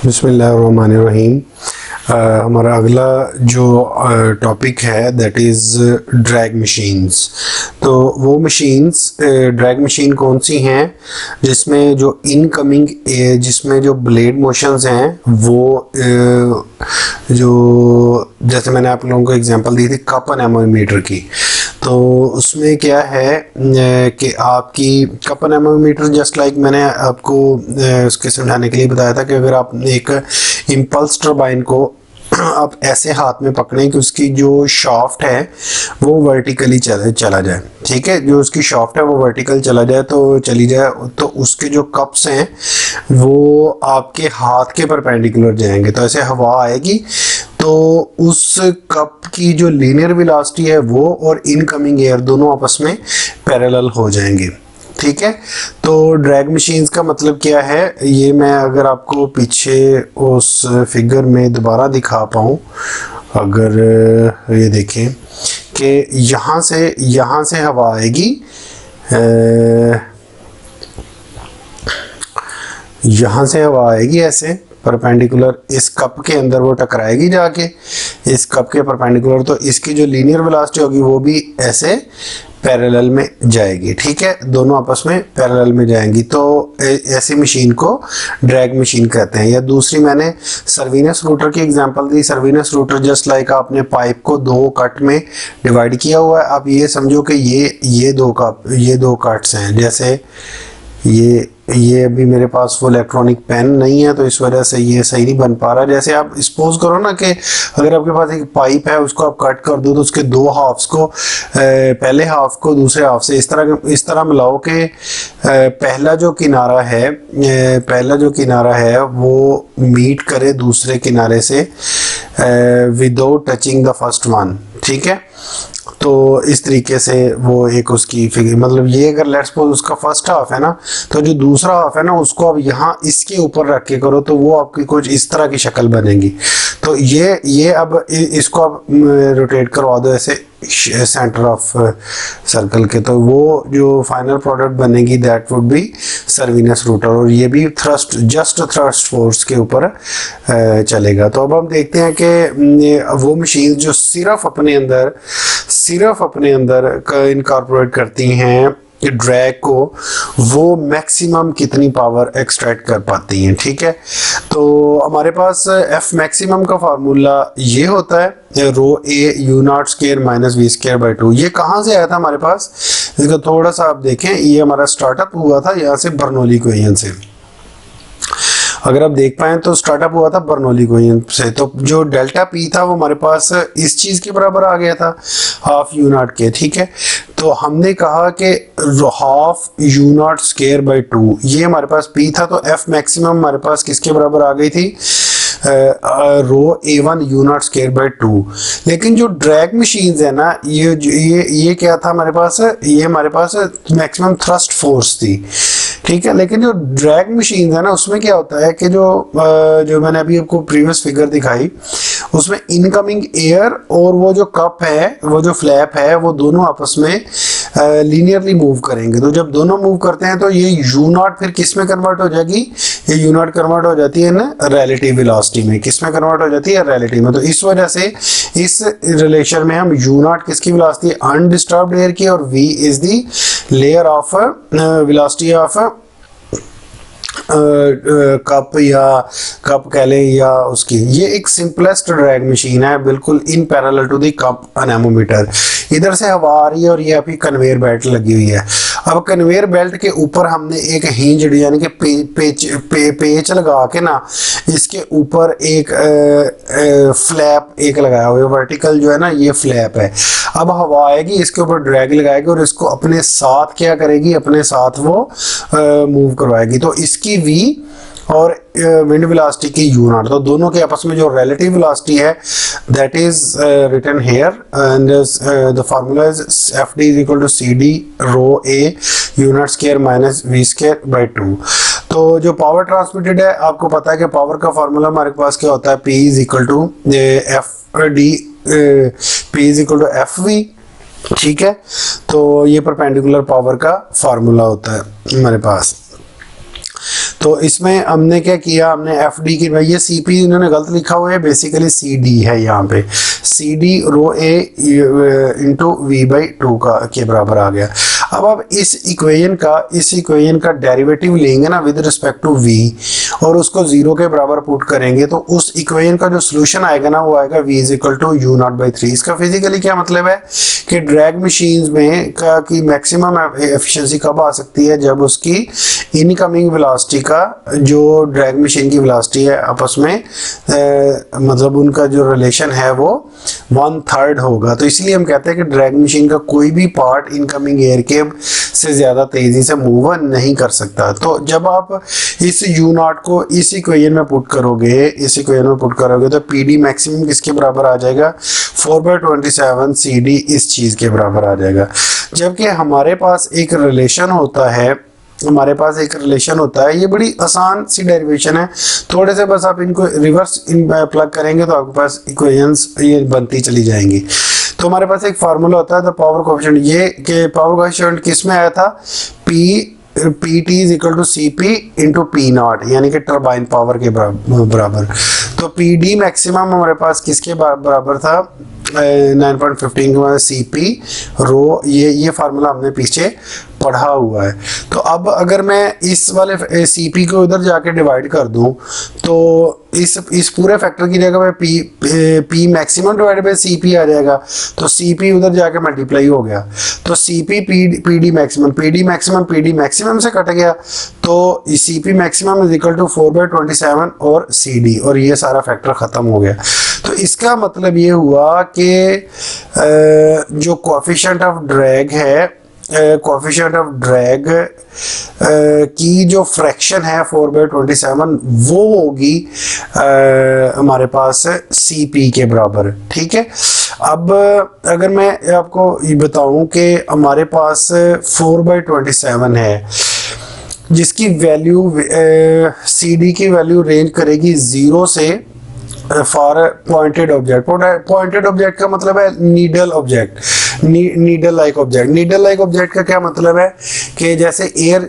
बिस्मिल्लाहिर्रहमानिर्रहीम। हमारा अगला जो टॉपिक है दैट इज़ ड्रैग मशीन्स। तो वो मशीन्स ड्रैग मशीन कौन सी हैं जिसमें जो इनकमिंग जिसमें जो ब्लेड मोशंस हैं वो जो जैसे मैंने आप लोगों को एग्जांपल दी थी कप एनेमोमीटर की। तो उसमें क्या है कि आपकी कप एनेमोमीटर जस्ट लाइक मैंने आपको उसके समझाने के लिए बताया था कि अगर आप एक इम्पल्स टर्बाइन को आप ऐसे हाथ में पकड़ें कि उसकी जो शाफ्ट है वो वर्टिकली चला जाए, ठीक है, जो उसकी शाफ्ट है वो वर्टिकल चला जाए तो चली जाए, तो उसके जो कप्स हैं वो आपके हाथ के परपेंडिकुलर जाएंगे। तो ऐसे हवा आएगी तो उस कप की जो लीनियर वेलोसिटी है वो और इनकमिंग एयर दोनों आपस में पैरेलल हो जाएंगे, ठीक है। तो ड्रैग मशीन्स का मतलब क्या है, ये मैं अगर आपको पीछे उस फिगर में दोबारा दिखा पाऊँ, अगर ये देखें कि यहाँ से हवा आएगी, यहाँ से हवा आएगी ऐसे परपेंडिकुलर इस कप के अंदर, वो टकराएगी जाके इस कप के परपेंडिकुलर, तो इसकी जो लीनियर वेलोसिटी होगी वो भी ऐसे पैरेलल में जाएगी, ठीक है, दोनों आपस में पैरेलल में जाएंगी। तो ऐसी मशीन को ड्रैग मशीन कहते हैं। या दूसरी मैंने सर्विनस रूटर की एग्जांपल दी। सर्विनस रूटर जस्ट लाइक आपने पाइप को दो कट में डिवाइड किया हुआ है। आप ये समझो कि ये दो कट्स हैं, जैसे ये अभी मेरे पास वो इलेक्ट्रॉनिक पेन नहीं है तो इस वजह से ये सही नहीं बन पा रहा। जैसे आप सपोज करो ना कि अगर आपके पास एक पाइप है उसको आप कट कर दो तो उसके दो हाफ्स को पहले हाफ को दूसरे हाफ से इस तरह मिलाओ कि पहला जो किनारा है वो मीट करे दूसरे किनारे से without touching the first one, ठीक है। तो इस तरीके से वो एक उसकी फिगर, मतलब ये अगर लेट्स सपोज उसका फर्स्ट हाफ है ना, तो जो दूसरा हाफ है ना उसको आप यहाँ इसके ऊपर रख के करो तो वो आपकी कुछ इस तरह की शक्ल बनेगी। तो ये अब इसको आप रोटेट करवा दो ऐसे सेंटर ऑफ सर्कल के, तो वो जो फाइनल प्रोडक्ट बनेगी दैट वुड बी सर्विनस रूटर, और ये भी जस्ट थ्रस्ट फोर्स के ऊपर चलेगा। तो अब हम देखते हैं कि वो मशीन जो सिर्फ अपने अंदर इनकॉर्पोरेट करती हैं ड्रैग को, वो मैक्सिमम कितनी पावर एक्सट्रैक्ट कर पाती हैं, ठीक है। तो हमारे पास एफ मैक्सिमम का फार्मूला ये होता है rho A U not square minus V square by 2। ये कहाँ से आया था हमारे पास, इसका थोड़ा सा आप देखें, ये हमारा स्टार्टअप हुआ था यहाँ से बर्नौली इक्वेशन से। अगर आप देख पाए तो स्टार्टअप हुआ था बर्नौली इक्वेशन से, तो जो डेल्टा पी था वो हमारे पास इस चीज के बराबर आ गया था हाफ यू नॉट के, ठीक है। तो हमने कहा कि half you not square by 2 ये हमारे पास पी था, तो एफ मैक्सिमम हमारे पास किसके बराबर आ गई थी, रो A1 you not square by 2। लेकिन जो ड्रैग मशीन्स है ना, ये क्या था हमारे पास, ये हमारे पास मैक्सिमम थ्रस्ट फोर्स थी, ठीक है। लेकिन जो ड्रैग मशीन है ना उसमें क्या होता है कि जो मैंने अभी आपको प्रीवियस फिगर दिखाई उसमें इनकमिंग एयर और वो जो कप है, वो जो फ्लैप है, वो दोनों आपस में लीनियरली मूव करेंगे। तो जब दोनों मूव करते हैं तो ये यू नॉट फिर किस में कन्वर्ट हो जाएगी, ये यू नॉट कन्वर्ट हो जाती है ना रिलेटिव वेलोसिटी में। किस में कन्वर्ट हो जाती है, रिलेटिव में। तो इस वजह से इस रिलेशन में हम यू नॉट किसकी वेलोसिटी, अनडिस्टर्ब्ड एयर की, और V is the layer of velocity of cup कह लें या उसकी। ये एक सिंपलेस्ट ड्रैग मशीन है बिल्कुल in parallel to the cup anemometer. इधर से हवा आ रही है और ये आपकी कन्वेयर बेल्ट लगी हुई है। अब कन्वेयर बेल्ट के ऊपर हमने एक हिंज यानी कि पेच लगा के ना इसके ऊपर एक फ्लैप एक लगाया हुआ है, वर्टिकल जो है ना ये फ्लैप है। अब हवा आएगी इसके ऊपर ड्रैग लगाएगी और इसको अपने साथ क्या करेगी, अपने साथ वो मूव करवाएगी। तो इसकी वी और विंड वेलोसिटी की यू नॉट, तो दोनों के आपस में जो रिलेटिव वेलोसिटी है that is written here, and the formula is F D is equal to C D rho A U not square minus V square by 2। तो जो पावर ट्रांसमिटेड है आपको पता है कि पावर का फार्मूला हमारे पास क्या होता है, P is equal to F D, P is equal to F V, ठीक है। तो ये परपेंडिकुलर पावर का फार्मूला होता है हमारे पास। तो इसमें हमने क्या किया, हमने एफ डी की, ये सी पी इन्होंने गलत लिखा हुआ है, बेसिकली सी डी है यहाँ पे, C D rho A into V by two का के बराबर आ गया। अब आप इस इक्वेशन का डेरिवेटिव लेंगे ना विद रिस्पेक्ट टू v और उसको 0 के बराबर पुट करेंगे तो उस इक्वेशन का जो सोल्यूशन आएगा ना वो आएगा v is equal to U not by 3। इसका फिजिकली क्या मतलब है कि ड्रैग मशीन में की मैक्सिमम एफिशिएंसी कब आ सकती है, जब उसकी इनकमिंग वेलोसिटी का जो ड्रैग मशीन की वेलोसिटी है आपस में मतलब उनका जो रिलेशन है वो 1/3 होगा। तो इसलिए हम कहते हैं कि ड्रैग मशीन का कोई भी पार्ट इनकमिंग एयर के से ज्यादा तेजी से मूव नहीं कर सकता। तो जब आप इस u नॉट को इस इक्वेशन में पुट करोगे तो पी डी मैक्सिमम किसके बराबर आ जाएगा, 4/27 सी डी इस चीज के बराबर आ जाएगा। जबकि हमारे पास एक रिलेशन होता है, ये बड़ी आसान सी डेरिवेशन है, थोड़े से बस आप इनको रिवर्स प्लग करेंगे तो आपके पास इक्वेशंस ये बनती चली जाएंगी। तो हमारे पास एक फार्मूला होता है द पावर कोएफिशिएंट, ये के पावर कोएफिशिएंट किस में आया था, P T is equal to C P into P not, यानी कि टर्बाइन पावर के बराबर। तो पी डी मैक्सिमम हमारे पास किसके बराबर था, 9.15 सी पी रो, ये फार्मूला हमने पीछे पढ़ा हुआ है। तो अब अगर मैं इस वाले सी पी को उधर जाके डिवाइड कर दूं तो इस पूरे फैक्टर की जगह पे P maximum divide by C P आ जाएगा, तो सी पी उधर जाके मल्टीप्लाई हो गया, तो C P P D maximum से कट गया, तो C P maximum is equal to 4/27 और सी डी, और ये सारा फैक्टर खत्म हो गया। तो इसका मतलब ये हुआ कि जो कोएफिशिएंट ऑफ ड्रैग है, की जो फ्रैक्शन है 4/27 वो होगी हमारे पास CP के बराबर। ठीक है, अब अगर मैं आपको ये बताऊं कि हमारे पास 4/27 है जिसकी वैल्यू CD की वैल्यू रेंज करेगी 0 से फॉर पॉइंटेड ऑब्जेक्ट का मतलब है नीडल लाइक ऑब्जेक्ट का क्या मतलब है कि जैसे एयर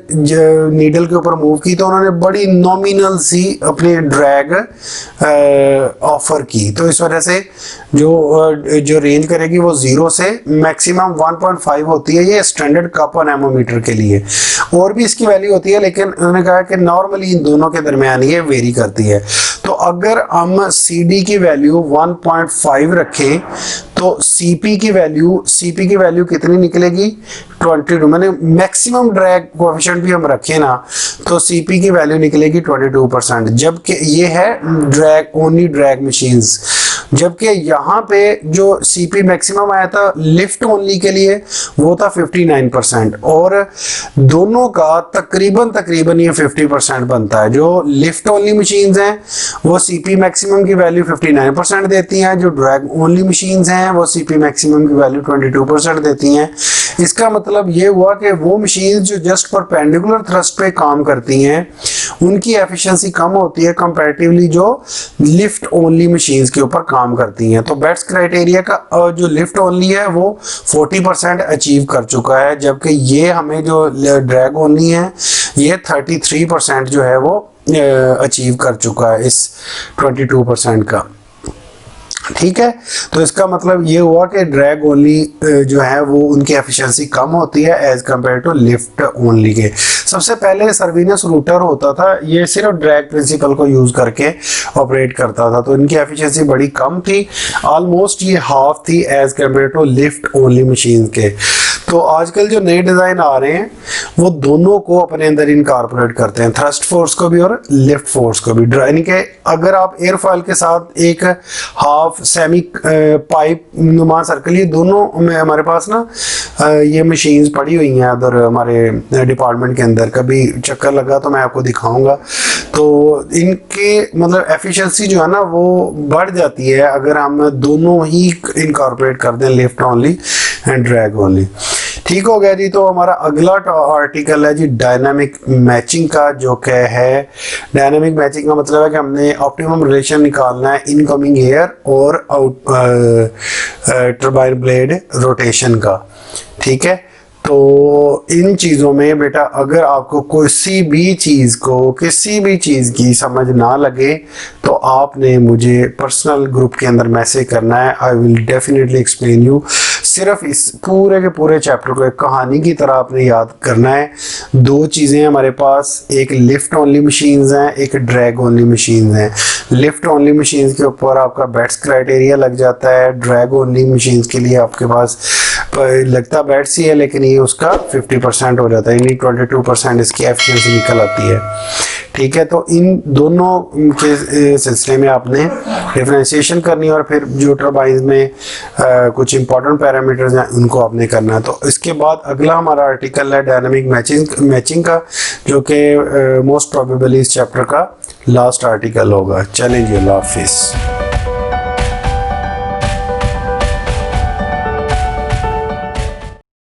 नीडल के ऊपर मूव की तो उन्होंने बड़ी नॉमिनल सी अपनी ड्रैग ऑफर की, तो इस वजह से जो रेंज करेगी वो 0 से मैक्सिमम 1.5 होती है, ये स्टैंडर्ड कप एनेमोमीटर के लिए। और भी इसकी वैल्यू होती है लेकिन उन्होंने कहा कि नॉर्मली इन दोनों के दरमियान ये वेरी करती है। तो अगर हम CD की वैल्यू 1.5 रखें तो CP की वैल्यू कितनी निकलेगी, 22। मैंने मैक्सिमम ड्रैग कोएफिशिएंट भी हम रखें ना तो CP की वैल्यू निकलेगी 22%, जबकि ये है ओनली ड्रैग मशीन्स। जबकि यहाँ पे जो CP मैक्सिमम आया था लिफ्ट ओनली के लिए वो था 59%, और दोनों का तकरीबन ये 50% बनता है। जो लिफ्ट ओनली मशीन्स हैं वो CP मैक्सिमम की वैल्यू 59% देती हैं, जो ड्रैग ओनली मशीन्स हैं वो CP मैक्सिमम की वैल्यू 22% देती हैं। इसका मतलब ये हुआ कि वो मशीन्स जो जस्ट परपेंडिकुलर थ्रस्ट पे काम करती हैं उनकी एफिशिएंसी कम होती है कंपैरेटिवली जो लिफ्ट ओनली मशीन्स के ऊपर काम करती हैं। तो बेट्स क्राइटेरिया का जो लिफ्ट ओनली है वो 40% अचीव कर चुका है, जबकि ये हमें जो ड्रैग ओनली है ये 33% जो है वो अचीव कर चुका है इस 22% का। ठीक है, तो इसका मतलब ये हुआ कि ड्रैग ओनली जो है वो उनकी एफिशिएंसी कम होती है as compare to lift only के। सबसे पहले सर्विनस रूटर होता था, ये सिर्फ ड्रैग प्रिंसिपल को यूज करके ऑपरेट करता था, तो इनकी एफिशिएंसी बड़ी कम थी, ऑलमोस्ट ये हाफ थी as compare to lift only machine के। तो आजकल जो नए डिजाइन आ रहे हैं वो दोनों को अपने अंदर इनकॉर्पोरेट करते हैं, थ्रस्ट फोर्स को भी और लिफ्ट फोर्स को भी। यानी कि अगर आप एयरफॉयल के साथ एक हाफ सेमी पाइप नुमा सर्कल, ये दोनों में हमारे पास ना ये मशीन्स पड़ी हुई हैं उधर हमारे डिपार्टमेंट के अंदर, कभी चक्कर लगा तो मैं आपको दिखाऊंगा। तो इनके मतलब एफिशिएंसी जो है ना वो बढ़ जाती है अगर हम दोनों ही इनकॉर्पोरेट कर दें, lift only and drag only. ठीक हो गया जी। तो हमारा अगला आर्टिकल है जी डायनामिक मैचिंग का, जो क्या है डायनामिक मैचिंग का मतलब है कि हमने ऑप्टिमम रिलेशन निकालना है इनकमिंग एयर और टरबाइन ब्लेड रोटेशन का। ठीक है, तो इन चीज़ों में बेटा अगर आपको किसी भी चीज़ की समझ ना लगे तो आपने मुझे पर्सनल ग्रुप के अंदर मैसेज करना है। I will definitely explain you. सिर्फ इस पूरे के पूरे चैप्टर को एक कहानी की तरह आपने याद करना है। दो चीज़ें हमारे पास, एक लिफ्ट ओनली मशीन्स हैं, एक ड्रैग ओनली मशीन्स हैं। लिफ्ट ओनली मशीन्स के ऊपर आपका बेड्स क्राइटेरिया लग जाता है, ड्रैग ओनली मशीन्स के लिए आपके पास लगता बेड्स ही है लेकिन ये उसका 50% हो जाता है, यानी 22% इसकी एफिशिएंसी निकल आती है। ठीक है, तो इन दोनों के सिलसिले में आपने डिफरेंशिएशन करनी है और फिर जो टर्बाइंस में कुछ इंपॉर्टेंट पैरामीटर्स हैं उनको आपने करना है। तो इसके बाद अगला हमारा आर्टिकल है डायनामिक मैचिंग का, जो कि मोस्ट प्रोबेबली इस चैप्टर का लास्ट आर्टिकल होगा। चलें जी, अल्लाह हाफिज़।